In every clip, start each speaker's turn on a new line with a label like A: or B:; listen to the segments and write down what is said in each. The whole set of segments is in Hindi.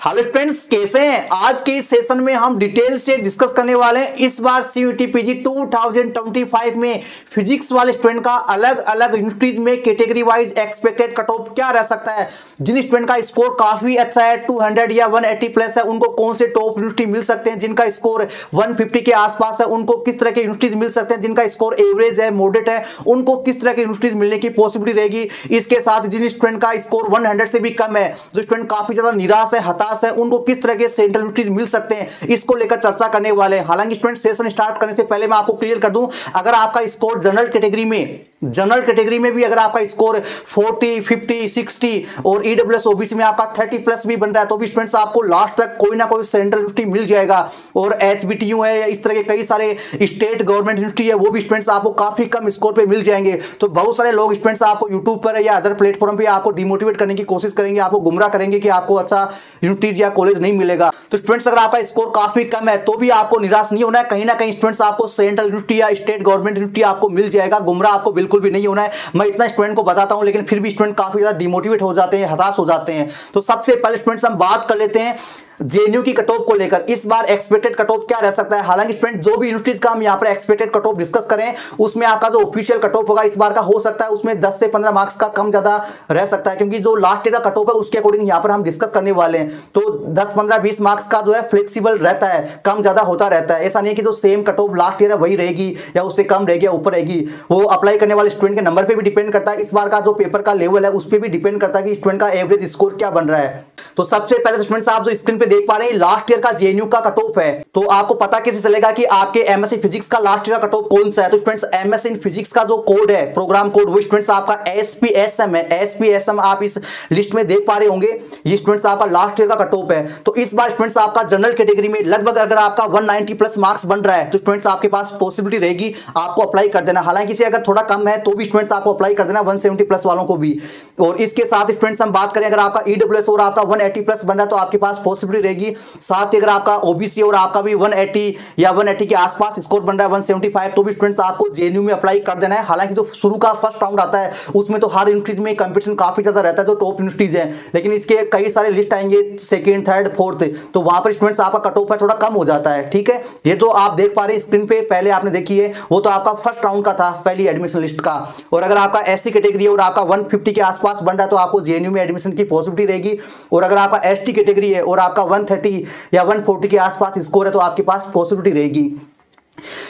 A: हेलो फ्रेंड्स, कैसे हैं। आज के इस सेशन में हम डिटेल से डिस्कस करने वाले हैं इस बार सीयूईटी पीजी 2025 में फिजिक्स वाले स्टूडेंट का अलग अलग यूनिवर्सिटीज में category wise expected cut off क्या रह सकता है। जिन स्टूडेंट का स्कोर काफी अच्छा है 200 या 180 प्लस है उनको कौन से टॉप यूनिवर्सिटी मिल सकते हैं। जिनका स्कोर 150 के आसपास है उनको किस तरह के यूनिवर्सिटीज मिल सकते हैं। जिनका स्कोर एवरेज है, मॉडरेट है, उनको किस तरह के यूनिवर्सिटीज मिलने की पॉसिबिलिटी रहेगी। इसके साथ जिन स्टूडेंट का स्कोर 100 से भी कम है, जो स्टूडेंट काफी ज्यादा निराश है, हताश है, उनको किस तरह के सेंट्रल यूनिवर्सिटीज मिल सकते हैं, इसको लेकर चर्चा करने वाले हैं। हालांकि स्टूडेंट सेशन स्टार्ट करने से पहले मैं आपको क्लियर कर दूं, अगर आपका स्कोर जनरल कैटेगरी में भी अगर आपका स्कोर 40, 50, 60 और ईडब्ल्यूएस ओबीसी में आपका 30 प्लस भी बन रहा है तो भी स्टूडेंट्स आपको लास्ट तक कोई ना कोई सेंट्रल यूनिवर्सिटी मिल जाएगा। और एचबीटीयू है या इस तरह के कई सारे स्टेट गवर्नमेंट यूनिवर्सिटी है वो भी स्टूडेंट्स आपको काफी कम स्कोर पे मिल जाएंगे। तो बहुत सारे लोग स्टूडेंट्स आपको यूट्यूब पर या अदर प्लेटफॉर्म पे आपको डिमोटिवेट करने की कोशिश करेंगे, आपको गुमराह करेंगे कि आपको अच्छा यूनिवर्सिटी या कॉलेज नहीं मिलेगा। तो स्टूडेंट्स अगर आपका स्कोर काफी कम है तो भी आपको निराश नहीं होना है। कहीं ना कहीं स्टूडेंट्स आपको सेंट्रल यूनिवर्सिटी या स्टेट गवर्नमेंट यूनिवर्सिटी आपको मिल जाएगा। गुमराह आपको बिल्कुल भी नहीं होना है। मैं इतना स्टूडेंट को बताता हूं लेकिन फिर भी स्टूडेंट काफी ज्यादा डिमोटिवेट हो जाते हैं, हताश हो जाते हैं। तो सबसे पहले स्टूडेंट्स हम बात कर लेते हैं जेएनयू की कट ऑफ को लेकर इस बार एक्सपेक्टेड कट ऑफ क्या रह सकता है। हालांकि स्टूडेंट जो भी यूनिवर्सिटीज का हम यहां पर एक्सपेक्टेड कट ऑफ डिस्कस करें उसमें आपका जो ऑफिशियल कट ऑफ होगा इस बार का हो सकता है उसमें 10 से 15 मार्क्स का कम ज्यादा रह सकता है, क्योंकि जो लास्ट ईयर का कट ऑफ है उसके अकॉर्डिंग यहां पर हम डिस्कस करने वाले हैं। तो 10, 15, 20 मार्क्स का जो है फ्लेक्सिबल रहता है, कम ज्यादा होता रहता है। ऐसा नहीं है कि जो same cut off last year है वही रहेगी या उससे कम रहेगी या ऊपर रहेगी। वो अप्लाई करने वाले स्टूडेंट के नंबर पर भी डिपेंड करता है। इस बार का जो पेपर का लेवल है उस पर भी डिपेंड करता है कि स्टूडेंट का एवरेज स्कोर क्या बन रहा है। तो सबसे पहले स्टूडेंट्स आप जो स्क्रीन पे देख पा रहे हैं लास्ट ईयर का जेएनयू का कट ऑफ है। तो आपको पता कैसे चलेगा कि आपके एमएससी फिजिक्स का लास्ट ईयर का कट ऑफ कौन सा है। तो स्टूडेंट्स एमएससी इन फिजिक्स का जो कोड है, प्रोग्राम कोड, वो स्टूडेंट्स आपका एसपीएसएम है। एसपीएसएम आप इस लिस्ट में देख पा रहे होंगे, ये स्टूडेंट्स आपका लास्ट ईयर का कट ऑफ है। तो इस बार स्टूडेंट्स आपका जनरल कैटेगरी में लगभग अगर आपका 190 प्लस मार्क्स बन रहा है तो स्टूडेंट्स आपके पास पॉसिबिलिटी रहेगी आपको अप्लाई कर देना। हालांकि इसे अगर थोड़ा कम है तो भी स्टूडेंट्स आपको अप्लाई कर देना 170 प्लस वालों को भी। और इसके साथ स्टूडेंट्स हम बात करें अगर आपका ईडब्ल्यूएस और आपका 180 प्लस बन रहा है तो आपके पास पॉसिबिलिटी रहेगी। साथ ही अगर आपका ओबीसी और आपका भी 180 या 180 के आसपास स्कोर बन रहा है 175 तो भी स्टूडेंट्स आपको जेएनयू में अप्लाई कर देना है। हालांकि जो शुरू का फर्स्ट राउंड आता है उसमें तो हर यूनिवर्सिटी में कंपटीशन काफी ज्यादा रहता है, तो टॉप यूनिवर्सिटीज हैं, लेकिन इसके कई सारे लिस्ट आएंगे सेकंड, थर्ड, फोर्थ, तो वहां पर स्टूडेंट्स आपका कट ऑफ है थोड़ा कम हो जाता है। ठीक है, ये तो आप देख पा रहे हैं स्क्रीन पे, पहले आपने देखी है वो तो आपका फर्स्ट राउंड का था, पहली एडमिशन लिस्ट का। और अगर आपका एससी कैटेगरी और आपका 150 के आसपास बन रहा है तो आपको जेएनयू में एडमिशन की पॉसिबिलिटी रहेगी। और अगर आपका एसटी कैटेगरी है और आपका 130 या 140 के आसपास स्कोर है तो आपके पास पॉसिबिलिटी रहेगी।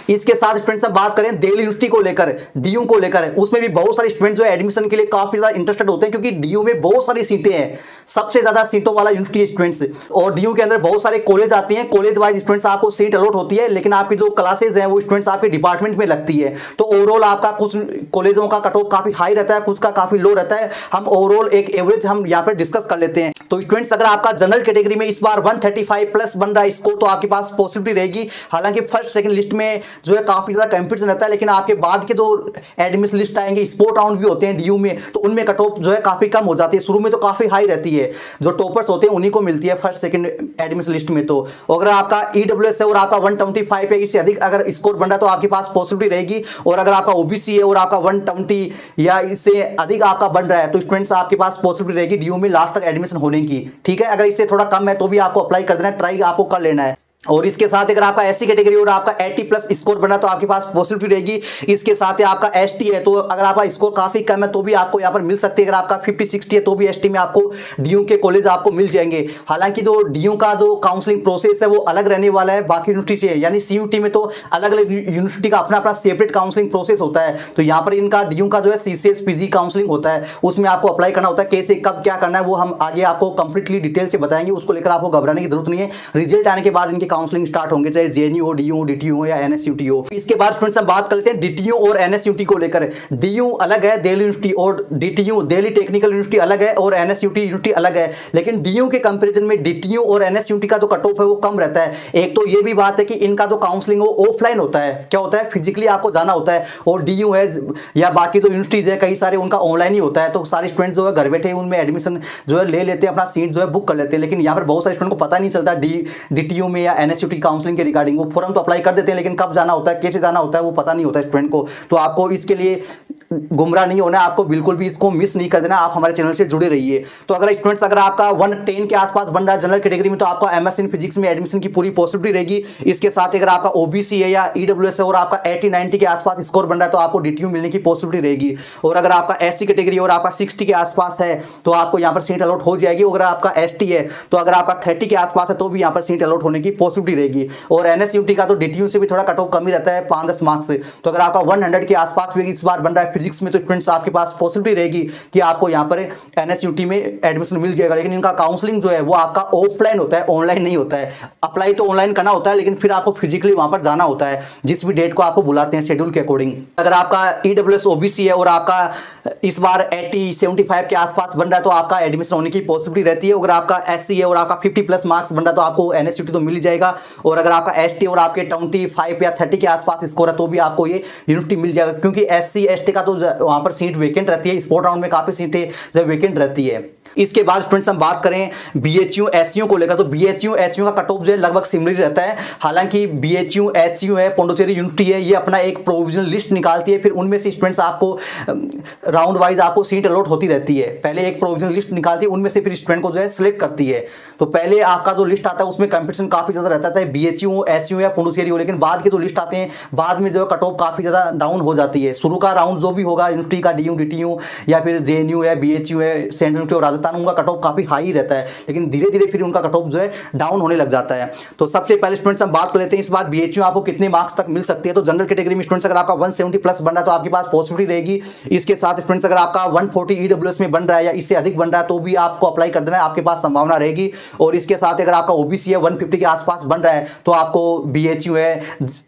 A: इसके साथ स्टूडेंट्स अब बात करें दिल्ली यूनिवर्सिटी को लेकर, डीयू को लेकर, उसमें भी बहुत सारे स्टूडेंट जो है एडमिशन के लिए काफी ज्यादा इंटरेस्टेड होते हैं, क्योंकि डीयू में बहुत सारी सीटें हैं, सबसे ज्यादा सीटों वाला यूनिवर्सिटी स्टूडेंट्स। और डीयू के अंदर बहुत सारे कॉलेज आती हैं, कॉलेज वाइज स्टूडेंट्स आपको सीट अलॉट होती है, लेकिन आपकी जो क्लासेज हैं वो स्टूडेंट्स आपके डिपार्टमेंट में लगती है। तो ओवरऑल आपका कुछ कॉलेजों का कट ऑफ काफी हाई रहता है, कुछ का काफी लो रहता है। हम ओवरऑल एक एवरेज हम यहाँ पर डिस्कस कर लेते हैं। तो स्टूडेंट्स अगर आपका जनरल कैटेगरी में इस बार 135 प्लस बन रहा है स्कोर तो आपके पास पॉसिबिलिटी रहेगी। हालांकि फर्स्ट सेकंड लिस्ट में जो है काफी ज्यादा कंपटीशन रहता है, लेकिन आपके बाद के जो एडमिशन लिस्ट आएंगे, स्पोर्ट राउंड भी होते हैं डीयू में, तो उनमें कट ऑफ जो है काफी कम हो जाती है। शुरू में तो काफी हाई रहती है, जो टॉपर्स होते हैं उन्हीं को मिलती है फर्स्ट सेकंड एडमिशन लिस्ट में। तो अगर आपका ईडब्ल्यूएस है और आपका 125 है, इससे अधिक अगर स्कोर बन रहा है तो आपके पास पॉसिबिलिटी रहेगी। और अगर आपका ओबीसी है और आपका 120 या इससे अधिक आपका बन रहा है तो स्टूडेंट्स आपके पास पॉसिबिलिटी रहेगी डीयू में लास्ट तक एडमिशन होने की। ठीक है, अगर इससे थोड़ा कम है तो भी आपको अप्लाई कर देना, ट्राई आपको कर लेना है। और इसके साथ अगर आपका एससी कैटेगरी और आपका 80 प्लस स्कोर बना तो आपके पास पॉसिबिलिटी रहेगी। इसके साथ ही आपका एसटी है तो अगर आपका स्कोर काफी कम है तो भी आपको यहाँ पर मिल सकती है। अगर आपका 50-60 है तो भी एसटी में आपको डीयू के कॉलेज आपको मिल जाएंगे। हालांकि जो डीयू का जो काउंसलिंग प्रोसेस है वो अलग रहने वाला है बाकी यूनिवर्सिटी से, यानी सीयूटी में तो अलग अलग यूनिवर्सिटी का अपना अपना सेपरेट काउंसलिंग प्रोसेस होता है। तो यहाँ पर इनका डीयू का जो है सीसीएस पीजी काउंसलिंग होता है, उसमें आपको अप्लाई करना होता है। कैसे कब क्या करना है वो हम आगे आपको कंप्लीटली डिटेल से बताएंगे, उसको लेकर आपको घबराने की जरूरत नहीं है। रिजल्ट आने के बाद इनके काउंसलिंग स्टार्ट होंगे, चाहे जेएनयू हो, डीयू हो, डीटीयू हो या एनएसयूटी हो। इसके बाद स्टूडेंट्स हम बात करते हैं डीटीयू और एनएसयूटी को लेकर। डीयू अलग है दिल्ली यूनिवर्सिटी, और डीटीयू दिल्ली टेक्निकल यूनिवर्सिटी अलग है, और एनएसयूटी यूनिवर्सिटी अलग है। लेकिन डीयू के कंपैरिजन में डीटीयू और एनएसयूटी का जो कट ऑफ है वो कम रहता है। एक तो ये भी बात है कि इनका जो काउंसलिंग वो ऑफलाइन होता है, क्या होता है, फिजिकली आपको जाना होता है। और डीयू है या बाकी जो यूनिवर्सिटीज है कई सारे उनका ऑनलाइन ही होता है, तो सारे स्टूडेंट्स जो है घर बैठे उनमें एडमिशन जो है ले लेते हैं, अपना सीट जो है बुक कर लेते हैं। लेकिन यहाँ पर बहुत सारे स्टूडेंट को पता नहीं चलता डीटीयू में या एनएसयूटी काउंसलिंग के रिगार्डिंग। वो फॉर्म तो अप्लाई कर देते हैं लेकिन कब जाना होता है, कैसे जाना होता है वो पता नहीं होता है स्टूडेंट को। तो आपको इसके लिए गुमराह नहीं होना है, आपको बिल्कुल भी इसको मिस नहीं कर देना, आप हमारे चैनल से जुड़े रहिए। तो अगर स्टूडेंट्स अगर आपका 110 के आसपास बन रहा है जनरल कैटेगरी में, तो आपका एमएस इन फिजिक्स में एडमिशन की पूरी पॉसिबिलिटी रहेगी। इसके साथ अगर आपका ओबीसी है या ईडब्ल्यूएस है और आपका 80-90 के आसपास स्कोर बन रहा है, तो आपको डीटीयू मिलने की पॉसिबिलिटी रहेगी। और अगर आपका एसटी कैटेगरी और आपका 60 के आसपास है तो आपको यहाँ पर सीट अलॉट हो जाएगी। अगर आपका एसटी है तो अगर आपका 30 के आसपास है तो भी यहाँ पर सीट अलॉट होने की पॉसिबिलिटी रहेगी। और एनएसयूटी का तो डीटीयू से भी थोड़ा कट ऑफ कम ही रहता है 5-10 मार्क्स से। तो अगर आपका 100 के आसपास भी इस बार बन रहा है फिजिक्स में, तो स्टूडेंट्स आपके पास पॉसिबिलिटी रहेगी कि आपको यहाँ पर एनएसयूटी में एडमिशन मिल जाएगा। लेकिन इनका काउंसलिंग जो है वो आपका ऑफलाइन होता है, ऑनलाइन नहीं होता है। अप्लाई तो ऑनलाइन करना होता है, लेकिन फिर आपको फिजिकली वहां पर जाना होता है जिस भी डेट को आपको बुलाते हैं शेड्यूल के अकॉर्डिंग। अगर आपका ईडब्ल्यूएस ओबीसी है और आपका इस बार 80-75 के आसपास बन रहा है, तो आपका एडमिशन होने की पॉसिबिलिटी रहती है। अगर आपका एससी है और आपका 50+ मार्क्स बन रहा है, तो आपको एनएसयूटी तो मिल ही जाएगा। और अगर आपका एसटी और आपके 25 या 30 के आसपास स्कोर है, तो भी आपको ये यूनिवर्सिटी मिल जाएगा। क्योंकि एससी एसटी का तो वहां पर सीट वेकेंट रहती है, स्पोर्ट राउंड में काफी सीटें जब वेकेंट रहती है। इसके बाद स्टूडेंट्स हम बात करें बीएचयू एचयू को लेकर, तो बीएचयू एचयू का कट ऑफ जो है लगभग सिमिलर रहता है। हालांकि बीएचयू एचयू है, पौंडीचेरी यूनिवर्सिटी है, ये अपना एक प्रोविजनल लिस्ट निकालती है, फिर उनमें से स्टूडेंट्स आपको राउंड वाइज आपको सीट अलॉट होती रहती है। पहले एक प्रोविजनल लिस्ट निकालती है, उनमें से फिर स्टूडेंट को जो है सिलेक्ट करती है। तो पहले आपका जो लिस्ट आता है उसमें कंपटीशन काफी ज्यादा रहता है, चाहे बीएचयू एचयू या पौंडीचेरी हो। लेकिन बाद के जो लिस्ट आते हैं बाद में जो है कट ऑफ काफी ज्यादा डाउन हो जाती है। शुरू का राउंड जो भी होगा यूनिवर्सिटी का, डीयू डीटीयू या फिर जेएनयू है, बीएचयू है, सेंट्रल यूनिवर्सिटी ऑफ राजस्थान, उनका कट ऑफ काफी हाई रहता है। लेकिन धीरे धीरे फिर उनका कट ऑफ जो है डाउन होने लग जाता है। तो सबसे पहले स्टूडेंट्स हम बात कर लेते हैं इस बार बीएचयू आपको कितने मार्क्स तक मिल सकते हैं। तो जनरल कैटेगरी में स्टूडेंट्स अगर आपका 170+ बन रहा है तो आपके पास पॉसिबिलिटी रहेगी। इसके साथ स्टूडेंट्स अगर आपका 140 ईडब्ल्यूएस में बन रहा है या इससे अधिक बन रहा है, तो भी आपको अप्लाई कर देना है, आपके पास संभावना रहेगी। और इसके साथ अगर आपका ओबीसी है 150 के आसपास बन रहा है, तो आपको बीएचयू है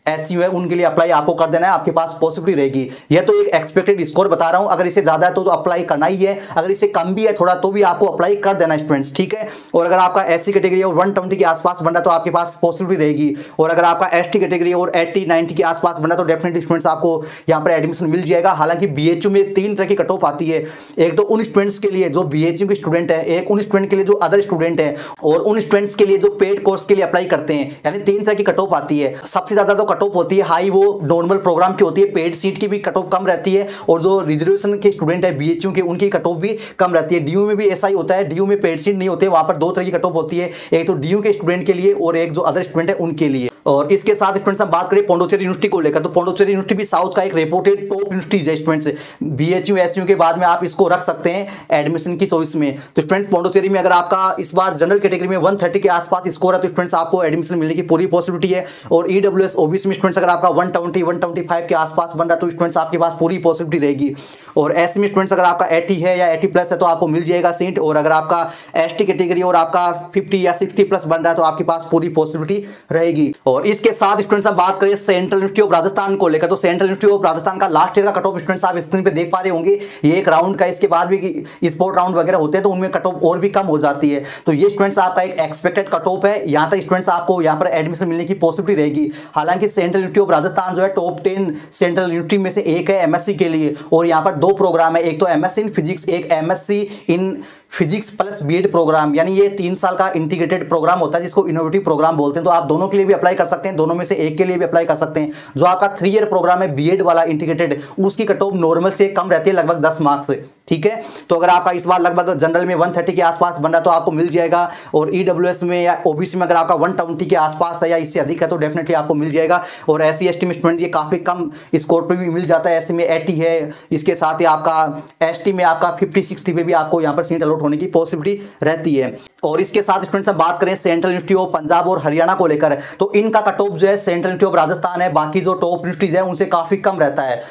A: एचयू है उनके लिए अप्लाई आपको कर देना है, आपके पास पॉसिबिलिटी रहेगी। यह तो एक एक्सपेक्टेड स्कोर बता रहा हूं, अगर इससे ज्यादा है तो अप्लाई करना ही है, अगर इससे कम भी है थोड़ा तो भी आपको अप्लाई कर देना स्टूडेंट्स, ठीक है। और अगर आपका एससी कैटेगरी और 120 के आसपास बन रहा है तो आपके पास पॉसिबिलिटी रहेगी। और अगर आपका एसटी कैटेगरी और 80-90 के आसपास बन रहा है तो डेफिनेटली स्टूडेंट्स आपको यहां पर एडमिशन मिल जाएगा। हालांकि बीएचयू में 3 तरह की कट ऑफ आती है, एक तो उन स्टूडेंट्स के लिए जो बीएचयू के स्टूडेंट है, एक उन स्टूडेंट के लिए जो अदर स्टूडेंट है, और उन स्टूडेंट्स के लिए जो पेड कोर्स के लिए अप्लाई करते हैं। यानी 3 तरह की कट ऑफ आती है। सबसे ज्यादा जो कट ऑफ होती है हाई वो नॉर्मल प्रोग्राम की होती है, पेड सीट की भी कट ऑफ कम रहती है। और जो रिजर्वेशन के स्टूडेंट है बीएचयू के, उनकी कट ऑफ भी कम रहती है। डीयू में भी ऐसा ही होता है, डीयू में पेड सीट नहीं होते, वहां पर 2 तरह की कट ऑफ होती है, एक तो डीयू के स्टूडेंट के लिए और एक जो अदर स्टूडेंट है उनके लिए। और इसके साथ स्टूडेंट्स हम बात करें पौंडीचेरी यूनिवर्सिटी को लेकर, तो पौंडीचेरी यूनिवर्सिटी भी साउथ का एक रिपोर्टेड टॉप यूनिवर्सिटी है स्टूडेंट्स। बीएचयू एचयू के बाद में आप इसको रख सकते हैं एडमिशन की चॉइस में। तो स्टूडेंट्स पौंडीचेरी में अगर आपका इस बार जनरल कैटेगरी में 130 के आसपास स्कोर है, तो स्टूडेंट्स आपको एडमिशन मिलने की पूरी पॉसिबिलिटी है। और ईडब्ल्यूएस ओबीसी में स्टूडेंट्स अगर आपका 120-125 के आसपास बन रहा है, तो स्टूडेंट्स आपके पास पूरी पॉसिबिलिटी रहेगी। और एससी में स्टूडेंट्स अगर आपका 80 है या 80+ है तो आपको मिल जाएगा सीट। और अगर आपका एसटी कैटेगरी और आपका 50 या 60+ बन रहा है तो आपके पास पूरी पॉसिबिलिटी रहेगी। और इसके साथ स्टूडेंट्स अब बात करें सेंट्रल यूनिवर्सिटी ऑफ राजस्थान को लेकर, तो सेंट्रल यूनिवर्सिटी ऑफ राजस्थान का लास्ट ईयर का कट ऑफ स्टूडेंट्स आप स्क्रीन पे देख पा रहे होंगे, ये एक राउंड का, इसके बाद भी स्पोर्ट राउंड वगैरह होते हैं तो उनमें कट ऑफ और भी कम हो जाती है। तो ये स्टूडेंट्स आपका एक एक्सपेक्टेड कट ऑफ है, यहां तक स्टूडेंट्स आपको यहां पर एडमिशन मिलने की पॉसिबिलिटी रहेगी। हालांकि सेंट्रल यूनिवर्सिटी ऑफ राजस्थान जो है टॉप 10 सेंट्रल यूनिवर्सिटी में से एक है एमएससी के लिए। और यहाँ पर 2 प्रोग्राम है, एक तो एमएससी इन फिजिक्स, एक MSc in physics plus BEd programme, यानी ये 3 साल का इंटीग्रेटेड प्रोग्राम होता है जिसको इनोवेटिव प्रोग्राम बोलते हैं। तो आप दोनों के लिए भी अप्लाई कर सकते हैं, दोनों में से एक के लिए भी अप्लाई कर सकते हैं। जो आपका 3 ईयर प्रोग्राम है बीएड वाला इंटीग्रेटेड, उसकी कट ऑफ नॉर्मल से कम रहती है, लगभग 10 मार्क्स से, ठीक है। तो अगर आपका इस बार लगभग जनरल में 130 के आसपास बन रहा है तो आपको मिल जाएगा। और ईडब्ल्यूएस में या ओबीसी में अगर आपका 120 के आसपास है या इससे अधिक है तो डेफिनेटली आपको मिल जाएगा। और एससी एसटी में स्टूडेंट ये काफी कम स्कोर पर भी मिल जाता है, एससी में 80 है, इसके साथ ही आपका एसटी में आपका 50-60 पे भी आपको यहाँ पर सीट अलॉट होने की पॉसिबिलिटी रहती है। और इसके साथ स्टूडेंट्स हम बात करें सेंट्रल यूनिवर्सिटी ऑफ पंजाब और हरियाणा को लेकर, तो इनका कट ऑफ जो है सेंट्रल यूनिवर्सिटी ऑफ राजस्थान है, बाकी जो टॉप यूनिवर्सिटीज है उनसे काफी कम रहता है।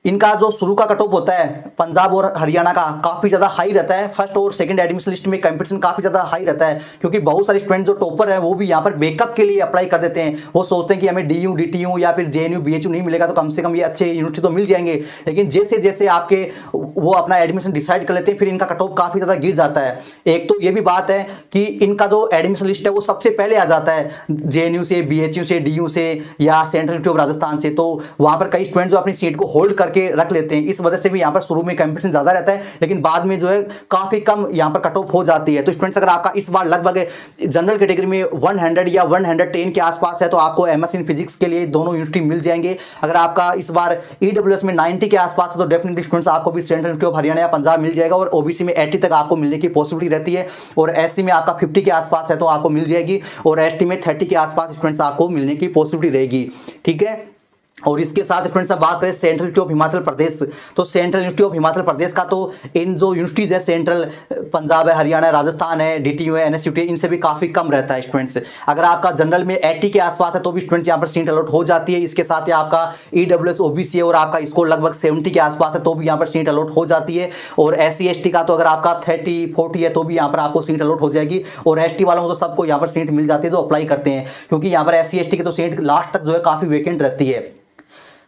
A: इनका जो शुरू का कट ऑफ होता है पंजाब और हरियाणा का काफी ज्यादा हाई रहता है। फर्स्ट और सेकंड एडमिशन लिस्ट में कंपटीशन काफी ज्यादा हाई रहता है, क्योंकि बहुत सारे स्टूडेंट जो टॉपर है वो भी यहाँ पर बैकअप के लिए अप्लाई कर देते हैं। वो सोचते हैं कि हमें डीयू डीटीयू या फिर जेएनयू बीएचयू नहीं मिलेगा तो कम से कम ये अच्छे यूनिवर्सिटी तो मिल जाएंगे। लेकिन जैसे जैसे आपके वो अपना एडमिशन डिसाइड कर लेते हैं फिर इनका कट ऑफ काफी ज्यादा गिर जाता है। एक तो ये भी बात है कि इनका जो एडमिशन लिस्ट है वो सबसे पहले आ जाता है जेएनयू से, बीएचयू से, डीयू से या सेंट्रल यूनिवर्सिटी ऑफ राजस्थान से। तो वहां पर कई स्टूडेंट जो अपनी सीट को होल्ड करके करके रख लेते हैं, इस वजह से भी यहाँ पर शुरू में कंपटीशन ज़्यादा रहता है, लेकिन बाद में जो है काफ़ी कम यहाँ पर कट ऑफ हो जाती है। तो स्टूडेंट्स अगर आपका इस बार लगभग जनरल कैटेगरी में 100 या 110 के आसपास है तो आपको एमएससी इन फिजिक्स के लिए दोनों यूनिवर्सिटी मिल जाएंगे। अगर आपका इस बार ईडब्ल्यूएस में 90 के आसपास है तो डेफिनेटली स्टूडेंट्स आपको भी सेंट्रल यूनिवर्सिटी ऑफ हरियाणा या पंजाब मिल जाएगा, और ओबीसी में 80 तक आपको मिलने की पॉसिबिलिटी रहती है, और एससी में आपका 50 के आसपास है तो आपको मिल जाएगी, और एसटी में 30 के आसपास स्टूडेंट्स आपको मिलने की पॉसिबिलिटी रहेगी। ठीक है, और इसके साथ स्टूडेंट्स अब बात करें central university of Himachal Pradesh, तो central university of Himachal Pradesh का तो इन जो यूनिवर्सिटीज़ है सेंट्रल पंजाब है, हरियाणा है, राजस्थान है, डीटीयू है, एनएसयूटी है, इनसे भी काफ़ी कम रहता है स्टूडेंट्स। अगर आपका जनरल में 80 के आसपास है तो भी स्टूडेंट्स यहाँ पर सीट अलॉट हो जाती है। इसके साथ ही आपका ईडब्ल्यूएस ओबीसी है और आपका स्कोर लगभग 70 के आसपास है तो भी यहाँ पर सीट अलॉट हो जाती है, और एससी एसटी का तो अगर आपका 30-40 है तो भी यहाँ पर आपको सीट अलॉट हो जाएगी, और एसटी वालों को तो सबको यहाँ पर सीट मिल जाती है जो अप्लाई करते हैं, क्योंकि यहाँ पर एससी एसटी की तो सीट लास्ट तक जो है काफ़ी वैकेंट रहती है,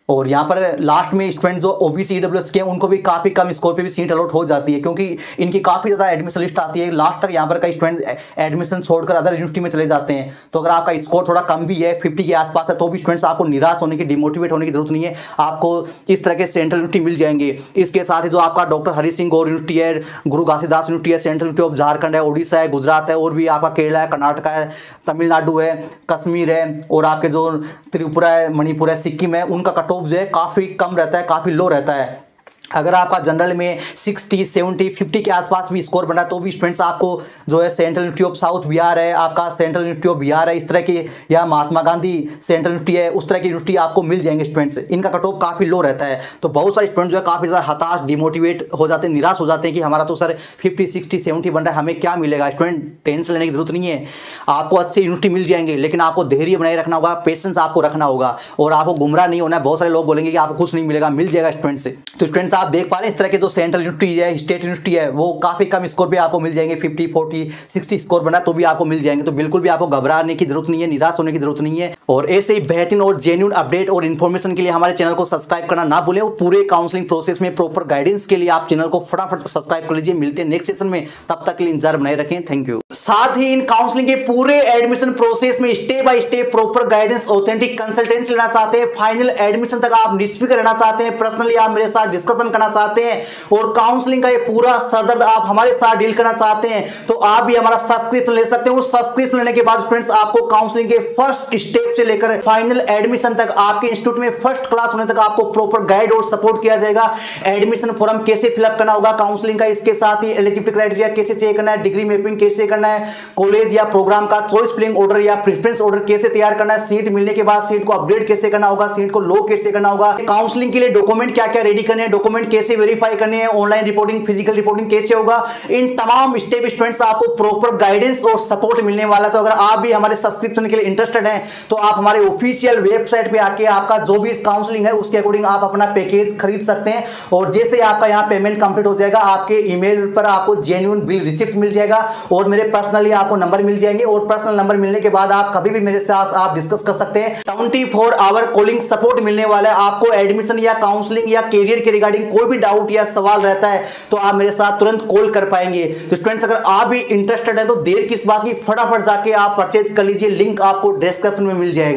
A: और यहाँ पर लास्ट में स्टूडेंट जो ओबीसी ईडब्ल्यूएस के उनको भी काफ़ी कम स्कोर पे भी सीट अलॉट हो जाती है, क्योंकि इनकी काफ़ी ज़्यादा एडमिशन लिस्ट आती है, लास्ट तक यहाँ पर कई स्टूडेंट एडमिशन छोड़कर अदर यूनिवर्सिटी में चले जाते हैं। तो अगर आपका स्कोर थोड़ा कम भी है 50 के आसपास है तो भी स्टूडेंट्स आपको निराश होने की, डिमोटिवेट होने की जरूरत नहीं है, आपको इस तरह के सेंट्रल यूनिवर्सिटी मिल जाएंगे। इसके साथ ही जो आपका डॉक्टर हरि सिंह गौर यूनिवर्सिटी है, गुरु घासीदास यूनिवर्सिटी है, सेंट्रल यूनिवर्सिटी ऑफ झारखंड है, उड़ीसा है, गुजरात है, और भी आपका केरला है, कर्नाटका है, तमिलनाडु है, कश्मीर है, और आपके जो त्रिपुरा है, मणिपुर है, सिक्किम है, उनका कट ऑफ जो है काफ़ी कम रहता है, काफ़ी लो रहता है। अगर आपका जनरल में 60, 70, 50 के आसपास भी स्कोर बना तो भी स्टूडेंट्स आपको जो है central university of south Bihar है, आपका सेंट्रल यूनिवर्सिटी ऑफ बिहार है, इस तरह की, या महात्मा गांधी सेंट्रल यूनिवर्सिटी है, उस तरह की यूनिवर्सिटी आपको मिल जाएंगे स्टूडेंट्स। इनका कट ऑफ काफ़ी लो रहता है, तो बहुत सारे स्टूडेंट जो है काफ़ी ज़्यादा हताश, डिमोटिवेट हो जाते हैं, निराश हो जाते हैं कि हमारा तो सर 50, 60, 70 बन रहा है, हमें क्या मिलेगा। स्टूडेंट टेंशन लेने की जरूरत नहीं है, आपको अच्छे यूनिवर्सिटी मिल जाएंगे, लेकिन आपको धैर्य बनाए रखना होगा, पेशेंस आपको रखना होगा, और आपको गुमराह नहीं होना है। बहुत सारे लोग बोलेंगे कि आपको कुछ नहीं मिलेगा, मिल जाएगा स्टूडेंट्स से। तो स्टूडेंट्स आप देख पा रहे हैं इस तरह के जो सेंट्रल यूनिवर्सिटी है, स्टेट यूनिवर्सिटी है, वो काफ़ी कम स्कोर पे आपको मिल जाएंगे, 50, 40, 60 स्कोर बना तो भी आपको मिल जाएंगे। तो बिल्कुल भी आपको घबराने की जरूरत नहीं है, निराश होने की जरूरत नहीं है, और ऐसे ही बेहतरीन और जेन्युइन अपडेट और इन्फॉर्मेशन के लिए हमारे चैनल को सब्सक्राइब करना ना भूलें, और पूरे काउंसलिंग प्रोसेस में प्रॉपर गाइडेंस के लिए आप चैनल को फटाफट सब्सक्राइब कर लीजिए। मिलते हैं नेक्स्ट सेशन में, तब तक के लिए इंतजार बनाए रखें। Thank you. साथ ही इन काउंसलिंग के पूरे एडमिशन प्रोसेस में step by step proper guidance, authentic consultancy लेना चाहते हैं, फाइनल एडमिशन तक आप निष्फिक्र रहना चाहते हैं, पर्सनली आप मेरे साथ डिस्कशन करना चाहते हैं, और काउंसलिंग का ये पूरा सरदर्द आप हमारे साथ डील करना चाहते हैं, तो आप भी हमारा सब्सक्रिप्शन ले सकते हैं। उस सब्सक्रिप्शन लेने के बाद फ्रेंड्स आपको काउंसलिंग के फर्स्ट स्टेप से लेकर फाइनल एडमिशन तक, आपके इंस्टीट्यूट में फर्स्ट क्लास होने तक आपको प्रॉपर गाइड और सपोर्ट किया जाएगा। एडमिशन फॉर्म कैसे फिलअप करना होगा काउंसलिंग का, इसके साथ ही एलिजिबिलिटी क्राइटेरिया कैसे चेक करना है, डिग्री मैपिंग कैसे करना है, कॉलेज या प्रोग्राम का चॉइस फिलिंग ऑर्डर या प्रेफरेंस ऑर्डर कैसे तैयार करना है, सीट मिलने के बाद सीट को अपडेट कैसे करना होगा, सीट को लॉक कैसे करना होगा, काउंसलिंग के लिए डॉक्यूमेंट क्या क्या रेडी करने हैं, डॉक्यूमेंट कैसे वेरीफाई करने हैं, ऑनलाइन रिपोर्टिंग, फिजिकल रिपोर्टिंग कैसे होगा, इन तमाम स्टेप स्टूडेंट्स आपको प्रॉपर गाइडेंस और सपोर्ट मिलने वाला। तो अगर आप भी हमारे सब्सक्रिप्शन के लिए इंटरेस्टेड हैं तो आप हमारे ऑफिशियल वेबसाइट पे आके आपका जो भी काउंसलिंग है उसके अकॉर्डिंग आप अपना पैकेज खरीद सकते हैं, और जैसे आपका यहाँ पेमेंट कंप्लीट हो जाएगा आपके ईमेल पर आपको जेन्युइन बिल रिसिप्ट मिल जाएगा, और मेरे पर्सनली आपको नंबर मिल जाएंगे, और पर्सनल नंबर मिलने के बाद आप कभी भी मेरे साथ आप डिस्कस कर सकते हैं। 24 आवर कॉलिंग सपोर्ट मिलने वाला है। आपको एडमिशन या काउंसलिंग या कैरियर के रिगार्डिंग कोई भी डाउट या सवाल रहता है तो आप मेरे साथ तुरंत कॉल कर पाएंगे। तो स्टूडेंट्स अगर आप भी इंटरेस्टेड है तो देर किस बात की, फटाफट जाके आप परचेज कर लीजिए, लिंक आपको डिस्क्रिप्शन में मिल जाएगा।